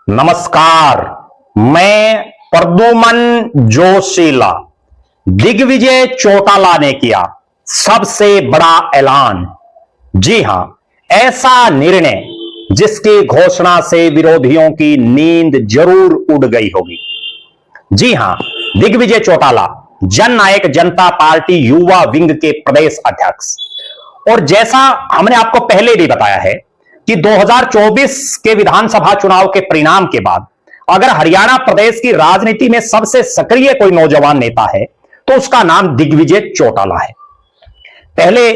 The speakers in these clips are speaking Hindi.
नमस्कार। मैं प्रद्युमन जोशीला। दिग्विजय चौटाला ने किया सबसे बड़ा ऐलान। जी हां, ऐसा निर्णय जिसकी घोषणा से विरोधियों की नींद जरूर उड़ गई होगी। जी हां, दिग्विजय चौटाला जननायक जनता पार्टी युवा विंग के प्रदेश अध्यक्ष। और जैसा हमने आपको पहले भी बताया है कि 2024 के विधानसभा चुनाव के परिणाम के बाद अगर हरियाणा प्रदेश की राजनीति में सबसे सक्रिय कोई नौजवान नेता है तो उसका नाम दिग्विजय चौटाला है। पहले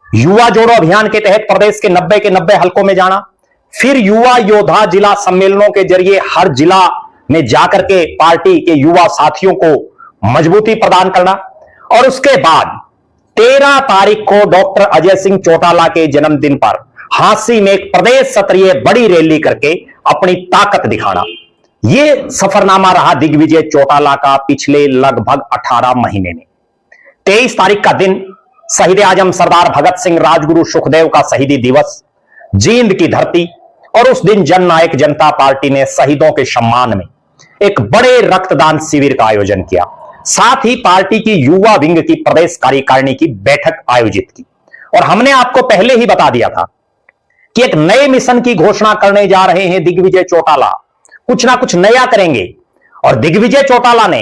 युवा जोड़ो अभियान के तहत प्रदेश के 90 के 90 हलकों में जाना, फिर युवा योद्धा जिला सम्मेलनों के जरिए हर जिला में जाकर के पार्टी के युवा साथियों को मजबूती प्रदान करना, और उसके बाद 13 तारीख को डॉक्टर अजय सिंह चौटाला के जन्मदिन पर हांसी में एक प्रदेश स्तरीय बड़ी रैली करके अपनी ताकत दिखाना। यह सफरनामा रहा दिग्विजय चौटाला का पिछले लगभग 18 महीने में। 23 तारीख का दिन शहीद आजम सरदार भगत सिंह राजगुरु सुखदेव का शहीदी दिवस, जींद की धरती। और उस दिन जननायक जनता पार्टी ने शहीदों के सम्मान में एक बड़े रक्तदान शिविर का आयोजन किया। साथ ही पार्टी की युवा विंग की प्रदेश कार्यकारिणी की बैठक आयोजित की। और हमने आपको पहले ही बता दिया था कि एक नए मिशन की घोषणा करने जा रहे हैं दिग्विजय चौटाला। कुछ ना कुछ नया करेंगे। और दिग्विजय चौटाला ने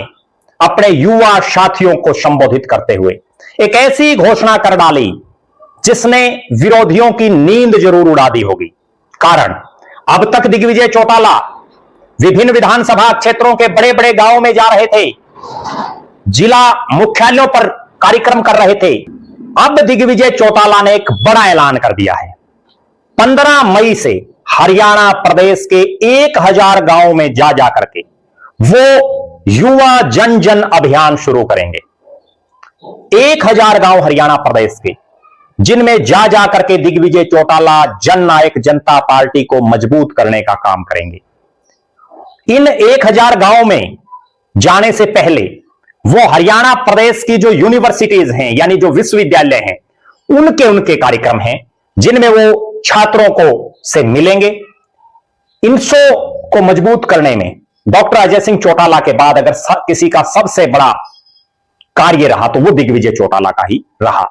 अपने युवा साथियों को संबोधित करते हुए एक ऐसी घोषणा कर डाली जिसने विरोधियों की नींद जरूर उड़ा दी होगी। कारण अब तक दिग्विजय चौटाला विभिन्न विधानसभा क्षेत्रों के बड़े बड़े गांवों में जा रहे थे, जिला मुख्यालयों पर कार्यक्रम कर रहे थे। अब दिग्विजय चौटाला ने एक बड़ा ऐलान कर दिया है। 15 मई से हरियाणा प्रदेश के 1000 गांवों में जा करके वो युवा जन जन अभियान शुरू करेंगे। 1000 गांव हरियाणा प्रदेश के, जिनमें जा करके दिग्विजय चौटाला जननायक जनता पार्टी को मजबूत करने का काम करेंगे। इन 1000 गांवों में जाने से पहले वो हरियाणा प्रदेश की जो यूनिवर्सिटीज हैं, यानी जो विश्वविद्यालय हैं, उनके कार्यक्रम हैं जिनमें वो छात्रों को से मिलेंगे। इनसो को मजबूत करने में डॉक्टर अजय सिंह चौटाला के बाद अगर किसी का सबसे बड़ा कार्य रहा तो वो दिग्विजय चौटाला का ही रहा।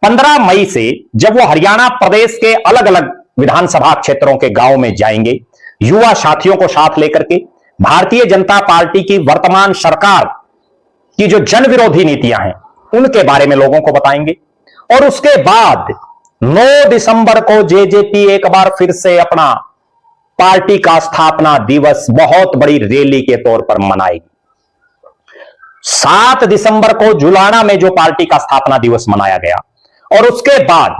15 मई से जब वो हरियाणा प्रदेश के अलग अलग विधानसभा क्षेत्रों के गांव में जाएंगे, युवा साथियों को साथ लेकर के भारतीय जनता पार्टी की वर्तमान सरकार की जो जन विरोधी नीतियां हैं उनके बारे में लोगों को बताएंगे। और उसके बाद 9 दिसंबर को जेजेपी एक बार फिर से अपना पार्टी का स्थापना दिवस बहुत बड़ी रैली के तौर पर मनाएगी। 7 दिसंबर को जुलाना में जो पार्टी का स्थापना दिवस मनाया गया, और उसके बाद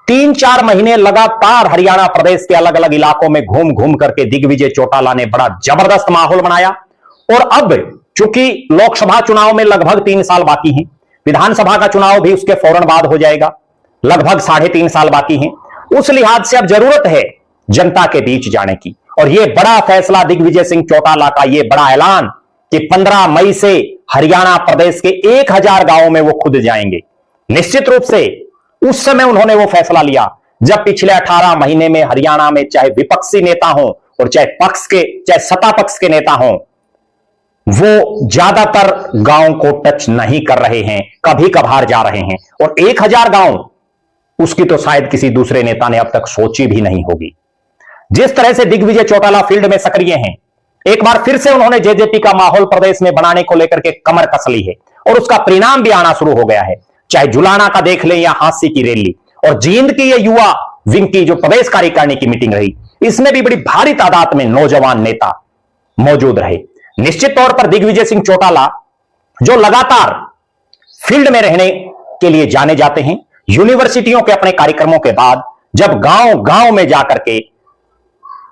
3-4 महीने लगातार हरियाणा प्रदेश के अलग अलग इलाकों में घूम घूम करके दिग्विजय चौटाला ने बड़ा जबरदस्त माहौल बनाया। और अब चूंकि लोकसभा चुनाव में लगभग 3 साल बाकी हैं, विधानसभा का चुनाव भी उसके फौरन बाद हो जाएगा, लगभग 3.5 साल बाकी हैं, उस लिहाज से अब जरूरत है जनता के बीच जाने की। और यह बड़ा फैसला दिग्विजय सिंह चौटाला का, यह बड़ा ऐलान कि 15 मई से हरियाणा प्रदेश के 1000 गांवों में वो खुद जाएंगे। निश्चित रूप से उस समय उन्होंने वो फैसला लिया जब पिछले 18 महीने में हरियाणा में चाहे विपक्षी नेता हो और चाहे सत्ता पक्ष के नेता हो, वो ज्यादातर गांव को टच नहीं कर रहे हैं, कभी कभार जा रहे हैं। और 1000 गांव, उसकी तो शायद किसी दूसरे नेता ने अब तक सोची भी नहीं होगी। जिस तरह से दिग्विजय चौटाला फील्ड में सक्रिय हैं, एक बार फिर से उन्होंने जेजेपी का माहौल प्रदेश में बनाने को लेकर के कमर कस ली है, और उसका परिणाम भी आना शुरू हो गया है। चाहे जुलाना का देख लें या हांसी की रैली, और जींद की ये युवा विंग की जो प्रदेश कार्यकारिणी की मीटिंग रही, इसमें भी बड़ी भारी तादाद में नौजवान नेता मौजूद रहे। निश्चित तौर पर दिग्विजय सिंह चौटाला जो लगातार फील्ड में रहने के लिए जाने जाते हैं, यूनिवर्सिटियों के अपने कार्यक्रमों के बाद जब गांव गांव में जाकर के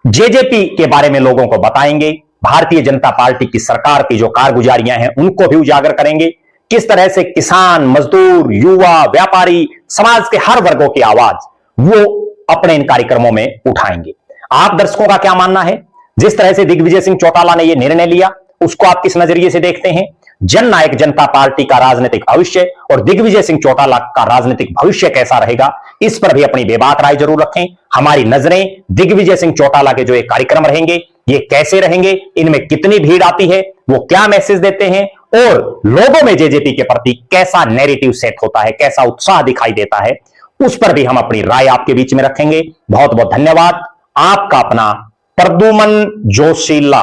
जेजेपी के बारे में लोगों को बताएंगे, भारतीय जनता पार्टी की सरकार की जो कारगुजारियां हैं उनको भी उजागर करेंगे, किस तरह से किसान, मजदूर, युवा, व्यापारी, समाज के हर वर्गों की आवाज वो अपने इन कार्यक्रमों में उठाएंगे। आप दर्शकों का क्या मानना है? जिस तरह से दिग्विजय सिंह चौटाला ने यह निर्णय लिया, उसको आप किस नजरिए से देखते हैं? जननायक जनता पार्टी का राजनीतिक भविष्य और दिग्विजय सिंह चौटाला का राजनीतिक भविष्य कैसा रहेगा, इस पर भी अपनी बेबाक राय जरूर रखें। हमारी नजरें दिग्विजय सिंह चौटाला के जो ये कार्यक्रम रहेंगे, ये कैसे रहेंगे, इनमें कितनी भीड़ आती है, वो क्या मैसेज देते हैं और लोगों में जेजेपी के प्रति कैसा नैरेटिव सेट होता है, कैसा उत्साह दिखाई देता है, उस पर भी हम अपनी राय आपके बीच में रखेंगे। बहुत बहुत धन्यवाद। आपका अपना प्रद्युमन जोशीला।